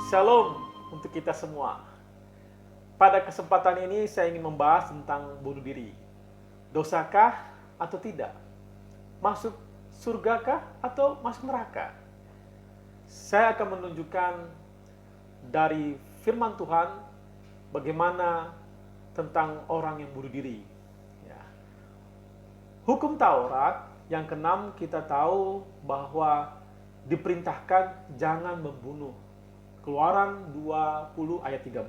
Shalom untuk kita semua. Pada kesempatan ini saya ingin membahas tentang bunuh diri. Dosakah atau tidak? Masuk surgakah atau masuk neraka? Saya akan menunjukkan dari firman Tuhan bagaimana tentang orang yang bunuh diri. Ya. Hukum Taurat yang keenam kita tahu bahwa diperintahkan jangan membunuh. Keluaran 20 ayat 13.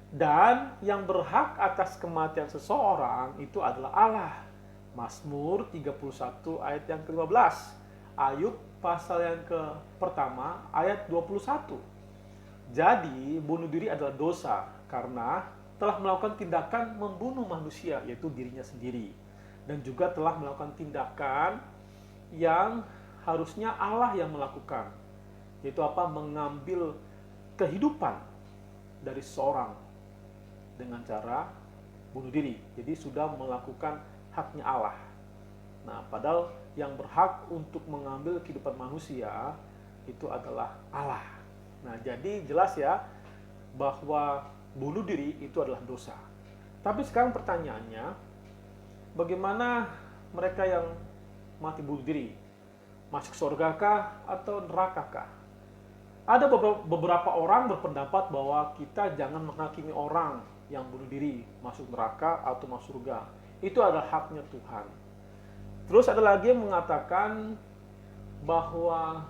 Dan yang berhak atas kematian seseorang itu adalah Allah. Mazmur 31 ayat yang ke-15. Ayub pasal yang pertama ayat 21. Jadi bunuh diri adalah dosa karena telah melakukan tindakan membunuh manusia, yaitu dirinya sendiri. Dan juga telah melakukan tindakan yang harusnya Allah yang melakukan, yaitu apa? Mengambil kehidupan dari seorang dengan cara bunuh diri. Jadi sudah melakukan haknya Allah. Nah, padahal yang berhak untuk mengambil kehidupan manusia itu adalah Allah. Nah, jadi jelas ya bahwa bunuh diri itu adalah dosa. Tapi sekarang pertanyaannya, bagaimana mereka yang mati bunuh diri? Masuk surgakah atau nerakakah? Ada beberapa orang berpendapat bahwa kita jangan menghakimi orang yang bunuh diri masuk neraka atau masuk surga. Itu adalah haknya Tuhan. Terus ada lagi yang mengatakan bahwa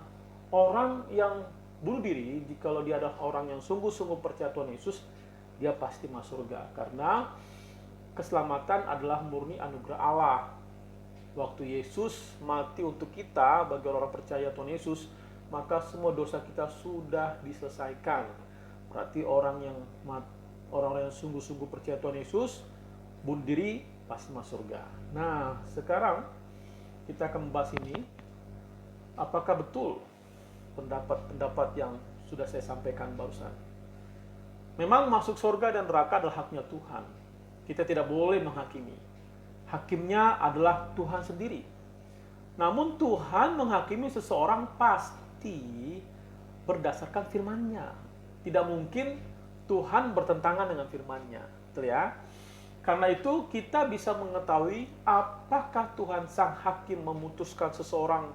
orang yang bunuh diri, jikalau dia adalah orang yang sungguh-sungguh percaya Tuhan Yesus, dia pasti masuk surga. Karena keselamatan adalah murni anugerah Allah. Waktu Yesus mati untuk kita, bagi orang percaya Tuhan Yesus, maka semua dosa kita sudah diselesaikan. Berarti orang yang sungguh-sungguh percaya Tuhan Yesus, bunuh diri, pasti masuk surga. Nah, sekarang kita akan membahas ini. Apakah betul pendapat yang sudah saya sampaikan barusan? Memang masuk surga dan neraka adalah haknya Tuhan. Kita tidak boleh menghakimi. Hakimnya adalah Tuhan sendiri. Namun Tuhan menghakimi seseorang pasti berdasarkan firman-Nya. Tidak mungkin Tuhan bertentangan dengan firman-Nya. Betul ya? Karena itu kita bisa mengetahui apakah Tuhan Sang Hakim memutuskan seseorang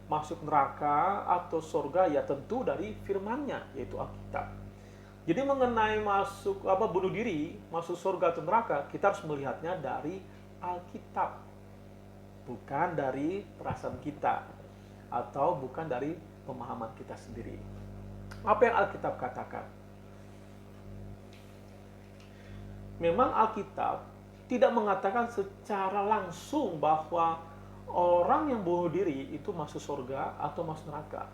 masuk neraka atau surga, ya tentu dari firman-Nya, yaitu Alkitab. Jadi mengenai bunuh diri, masuk surga atau neraka, kita harus melihatnya dari Alkitab, bukan dari perasaan kita atau bukan dari pemahaman kita sendiri. Apa yang Alkitab katakan? Memang Alkitab tidak mengatakan secara langsung bahwa orang yang bunuh diri itu masuk surga atau masuk neraka.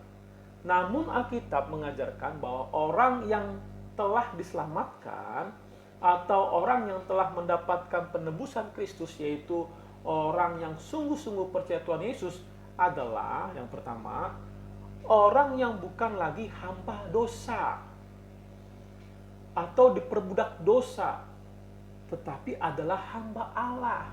Namun Alkitab mengajarkan bahwa orang yang telah diselamatkan atau orang yang telah mendapatkan penebusan Kristus, yaitu orang yang sungguh-sungguh percaya Tuhan Yesus, adalah yang pertama, orang yang bukan lagi hamba dosa atau diperbudak dosa, tetapi adalah hamba Allah.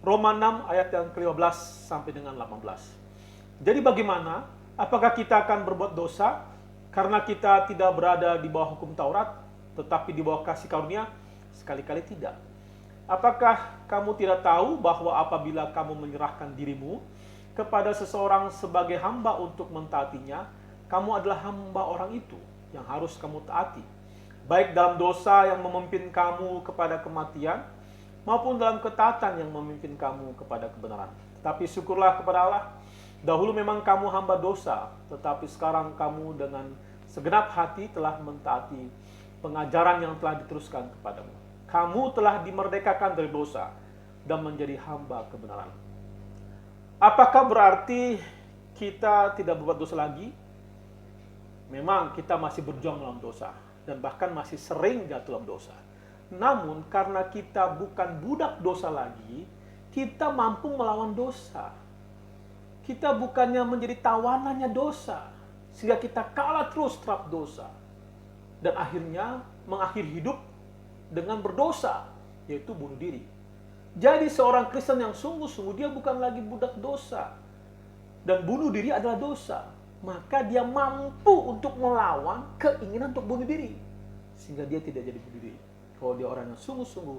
Roma 6 ayat yang ke-15 sampai dengan 18. Jadi bagaimana? Apakah kita akan berbuat dosa karena kita tidak berada di bawah hukum Taurat, tetapi di bawah kasih karunia? Sekali-kali tidak. Apakah kamu tidak tahu bahwa apabila kamu menyerahkan dirimu kepada seseorang sebagai hamba untuk mentaatinya, kamu adalah hamba orang itu yang harus kamu taati, baik dalam dosa yang memimpin kamu kepada kematian, maupun dalam ketaatan yang memimpin kamu kepada kebenaran. Tetapi syukurlah kepada Allah, dahulu memang kamu hamba dosa, tetapi sekarang kamu dengan segenap hati telah mentaati pengajaran yang telah diteruskan kepadamu. Kamu telah dimerdekakan dari dosa dan menjadi hamba kebenaran. Apakah berarti kita tidak berbuat dosa lagi? Memang kita masih berjuang dalam dosa dan bahkan masih sering jatuh dalam dosa. Namun karena kita bukan budak dosa lagi, kita mampu melawan dosa. Kita bukannya menjadi tawanannya dosa, sehingga kita kalah terus terhadap dosa. Dan akhirnya mengakhiri hidup dengan berdosa, yaitu bunuh diri. Jadi seorang Kristen yang sungguh-sungguh, dia bukan lagi budak dosa. Dan bunuh diri adalah dosa. maka dia mampu untuk melawan keinginan untuk bunuh diri. Sehingga dia tidak jadi bunuh diri. Kalau dia orang yang sungguh-sungguh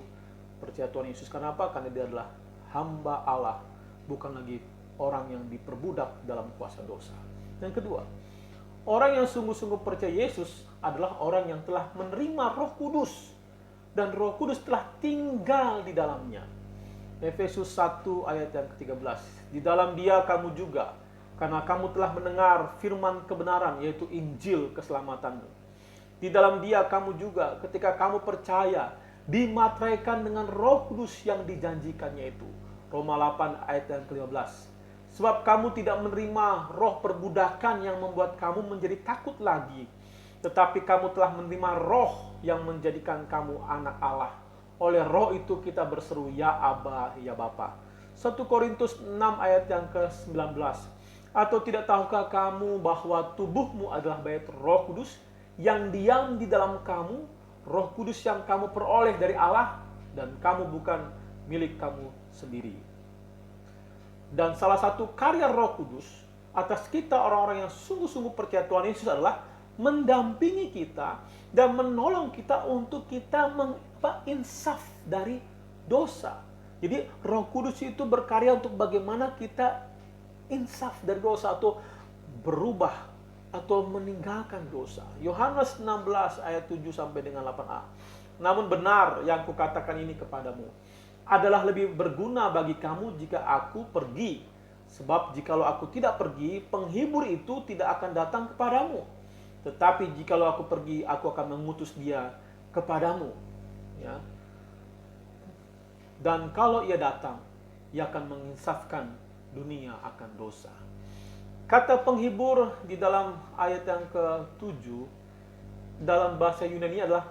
percaya Tuhan Yesus. Kenapa? Karena dia adalah hamba Allah, bukan lagi orang yang diperbudak dalam kuasa dosa. Yang kedua, orang yang sungguh-sungguh percaya Yesus adalah orang yang telah menerima Roh Kudus. Dan Roh Kudus telah tinggal di dalamnya. Efesus 1 ayat yang ke-13. Di dalam Dia kamu juga, karena kamu telah mendengar firman kebenaran, yaitu Injil keselamatanmu. Di dalam Dia kamu juga, ketika kamu percaya, dimateraikan dengan Roh Kudus yang dijanjikannya itu. Roma 8 ayat yang ke-15. Sebab kamu tidak menerima roh perbudakan yang membuat kamu menjadi takut lagi, tetapi kamu telah menerima Roh yang menjadikan kamu anak Allah. Oleh Roh itu kita berseru, ya Aba, ya Bapa. 1 Korintus 6 ayat yang ke-19. Atau tidak tahukah kamu bahwa tubuhmu adalah bait Roh Kudus yang diam di dalam kamu, Roh Kudus yang kamu peroleh dari Allah, dan kamu bukan milik kamu sendiri. Dan salah satu karya Roh Kudus atas kita orang-orang yang sungguh-sungguh percaya Tuhan Yesus adalah mendampingi kita dan menolong kita untuk kita insaf dari dosa. Jadi Roh Kudus itu berkarya untuk bagaimana kita insaf dari dosa atau berubah atau meninggalkan dosa. Yohanes 16 ayat 7 sampai dengan 8a. Namun benar yang kukatakan ini kepadamu adalah lebih berguna bagi kamu jika aku pergi. Sebab jikalau aku tidak pergi, penghibur itu tidak akan datang kepadamu. Tetapi jikalau aku pergi, aku akan mengutus dia kepadamu. Ya. Dan kalau ia datang, ia akan menginsafkan dunia akan dosa. Kata penghibur di dalam ayat yang ke-7 dalam bahasa Yunani adalah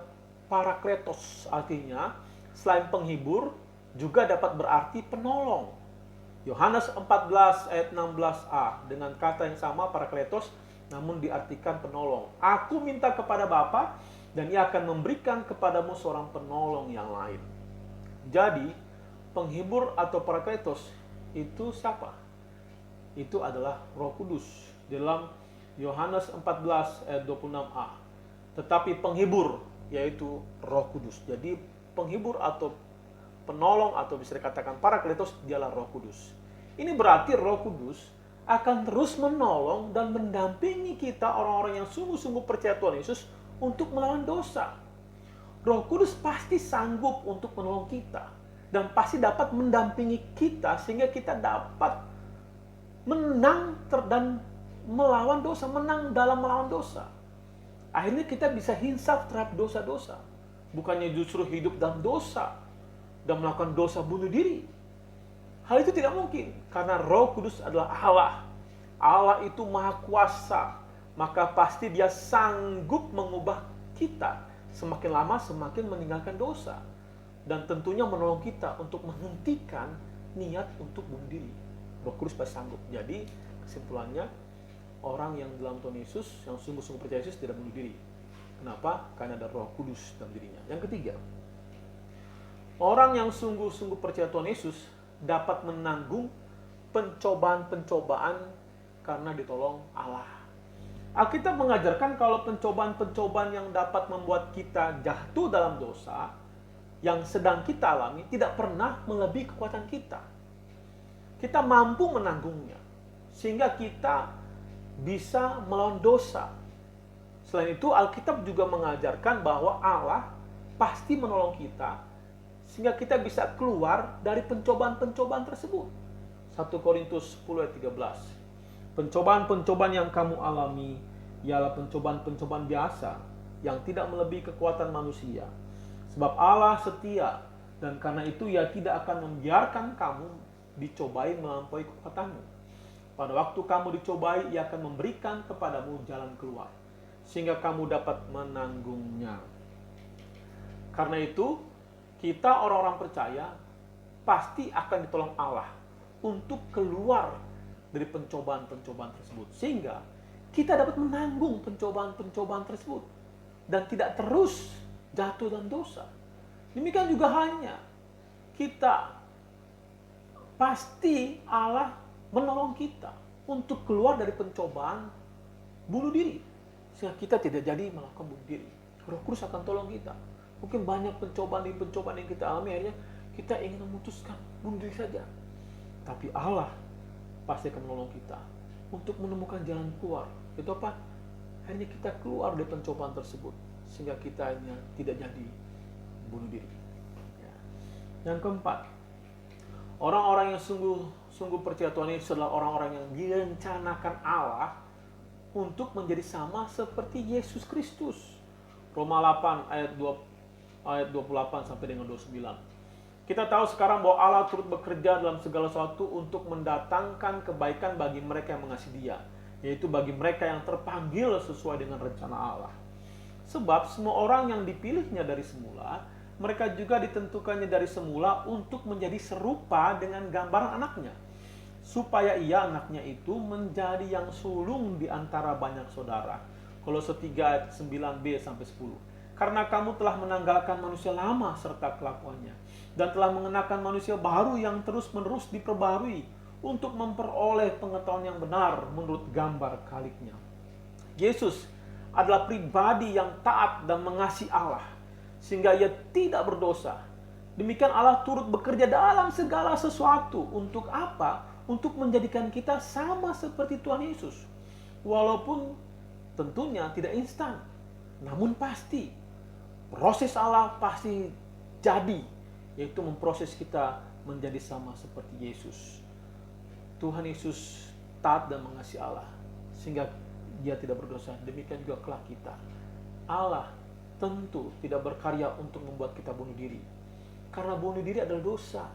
parakletos. Artinya, selain penghibur, juga dapat berarti penolong. Yohanes 14 ayat 16a dengan kata yang sama parakletos, namun diartikan penolong. Aku minta kepada Bapa dan Ia akan memberikan kepadamu seorang penolong yang lain. Jadi, penghibur atau parakletos itu siapa? Itu adalah Roh Kudus. Dalam Yohanes 14 ayat 26a. Tetapi penghibur yaitu Roh Kudus. Jadi, penghibur atau penolong atau bisa dikatakan parakletos dialah Roh Kudus. Ini berarti Roh Kudus akan terus menolong dan mendampingi kita orang-orang yang sungguh-sungguh percaya Tuhan Yesus untuk melawan dosa. Roh Kudus pasti sanggup untuk menolong kita dan pasti dapat mendampingi kita sehingga kita dapat menang dan melawan dosa, menang dalam melawan dosa. Akhirnya kita bisa insaf terhadap dosa-dosa. Bukannya justru hidup dalam dosa dan melakukan dosa bunuh diri. Hal itu tidak mungkin karena Roh Kudus adalah Allah. Allah itu maha kuasa, maka pasti Dia sanggup mengubah kita semakin lama semakin meninggalkan dosa dan tentunya menolong kita untuk menghentikan niat untuk bunuh diri. Roh Kudus pasti sanggup. Jadi kesimpulannya, orang yang dalam Tuhan Yesus, yang sungguh-sungguh percaya Yesus tidak bunuh diri. Kenapa? Karena ada Roh Kudus dalam dirinya. Yang ketiga, orang yang sungguh-sungguh percaya Tuhan Yesus dapat menanggung pencobaan-pencobaan karena ditolong Allah. Alkitab mengajarkan kalau pencobaan-pencobaan yang dapat membuat kita jatuh dalam dosa yang sedang kita alami tidak pernah melebihi kekuatan kita. Kita mampu menanggungnya sehingga kita bisa melawan dosa. Selain itu, Alkitab juga mengajarkan bahwa Allah pasti menolong kita sehingga kita bisa keluar dari pencobaan-pencobaan tersebut. 1 Korintus 10 ayat 13. Pencobaan-pencobaan yang kamu alami ialah pencobaan-pencobaan biasa yang tidak melebihi kekuatan manusia. Sebab Allah setia dan karena itu Ia tidak akan membiarkan kamu dicobai melampaui kekuatanmu. Pada waktu kamu dicobai, Ia akan memberikan kepadamu jalan keluar sehingga kamu dapat menanggungnya. Karena itu, kita orang-orang percaya pasti akan ditolong Allah untuk keluar dari pencobaan-pencobaan tersebut. Sehingga kita dapat menanggung pencobaan-pencobaan tersebut dan tidak terus jatuh dalam dosa. Demikian juga halnya kita pasti Allah menolong kita untuk keluar dari pencobaan bunuh diri. Sehingga kita tidak jadi melakukan bunuh diri. Roh Kudus akan tolong kita. Mungkin banyak pencobaan yang kita alami, akhirnya kita ingin memutuskan bunuh diri saja. Tapi Allah pasti akan menolong kita untuk menemukan jalan keluar. Itu apa? Akhirnya kita keluar dari pencobaan tersebut. Sehingga kita hanya tidak jadi bunuh diri. Ya. Yang keempat, orang-orang yang sungguh percaya Tuhan Yesus adalah orang-orang yang direncanakan Allah untuk menjadi sama seperti Yesus Kristus. Roma 8 ayat 28 sampai dengan 29. Kita tahu sekarang bahwa Allah turut bekerja dalam segala sesuatu untuk mendatangkan kebaikan bagi mereka yang mengasihi Dia, yaitu bagi mereka yang terpanggil sesuai dengan rencana Allah. Sebab semua orang yang dipilihnya dari semula, mereka juga ditentukannya dari semula untuk menjadi serupa dengan gambaran anaknya, supaya ia anaknya itu menjadi yang sulung di antara banyak saudara. Kolose 3 ayat 9b sampai 10. Karena kamu telah menanggalkan manusia lama serta kelakuannya, dan telah mengenakan manusia baru yang terus-menerus diperbarui untuk memperoleh pengetahuan yang benar menurut gambar kaliknya. Yesus adalah pribadi yang taat dan mengasihi Allah, sehingga ia tidak berdosa. Demikian Allah turut bekerja dalam segala sesuatu. Untuk apa? Untuk menjadikan kita sama seperti Tuhan Yesus. Walaupun tentunya tidak instan, namun pasti. Proses Allah pasti jadi, yaitu memproses kita menjadi sama seperti Yesus. Tuhan Yesus taat dan mengasihi Allah, sehingga Dia tidak berdosa. Demikian juga kelak kita. Allah tentu tidak berkarya untuk membuat kita bunuh diri, karena bunuh diri adalah dosa,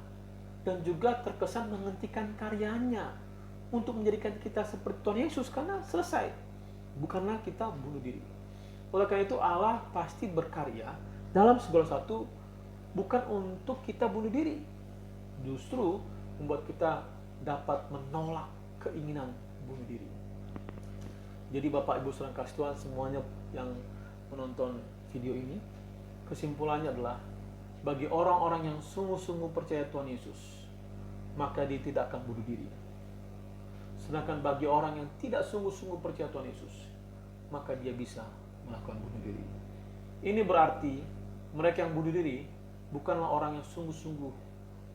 dan juga terkesan menghentikan karyanya untuk menjadikan kita seperti Tuhan Yesus, karena selesai. Bukanlah kita bunuh diri. Oleh karena itu Allah pasti berkarya dalam segala sesuatu, bukan untuk kita bunuh diri, justru membuat kita dapat menolak keinginan bunuh diri. Jadi Bapak Ibu Saudara kasih Tuhan semuanya yang menonton video ini, kesimpulannya adalah bagi orang-orang yang sungguh-sungguh percaya Tuhan Yesus, maka dia tidak akan bunuh diri. Sedangkan bagi orang yang tidak sungguh-sungguh percaya Tuhan Yesus, maka dia bisa melakukan bunuh diri. Ini berarti mereka yang bunuh diri bukanlah orang yang sungguh-sungguh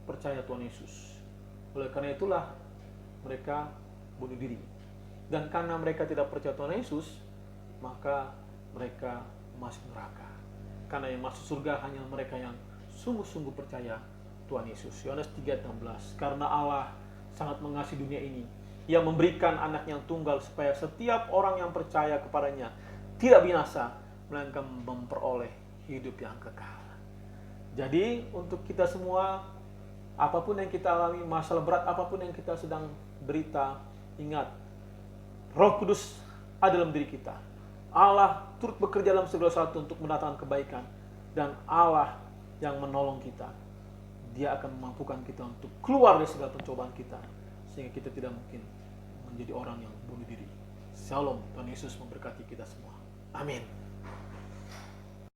percaya Tuhan Yesus. Oleh karena itulah mereka bunuh diri. Dan karena mereka tidak percaya Tuhan Yesus, maka mereka masuk neraka. Karena yang masuk surga hanya mereka yang sungguh-sungguh percaya Tuhan Yesus. Yohanes 3:16. Karena Allah sangat mengasihi dunia ini, Ia memberikan anak yang tunggal supaya setiap orang yang percaya kepadanya tidak binasa, melainkan memperoleh hidup yang kekal. Jadi untuk kita semua, apapun yang kita alami, masalah berat apapun yang kita sedang derita, ingat, Roh Kudus ada dalam diri kita. Allah turut bekerja dalam segala sesuatu untuk mendatangkan kebaikan, dan Allah yang menolong kita. Dia akan memampukan kita untuk keluar dari segala pencobaan kita, sehingga kita tidak mungkin menjadi orang yang bunuh diri. Shalom, Tuhan Yesus memberkati kita semua. Amin.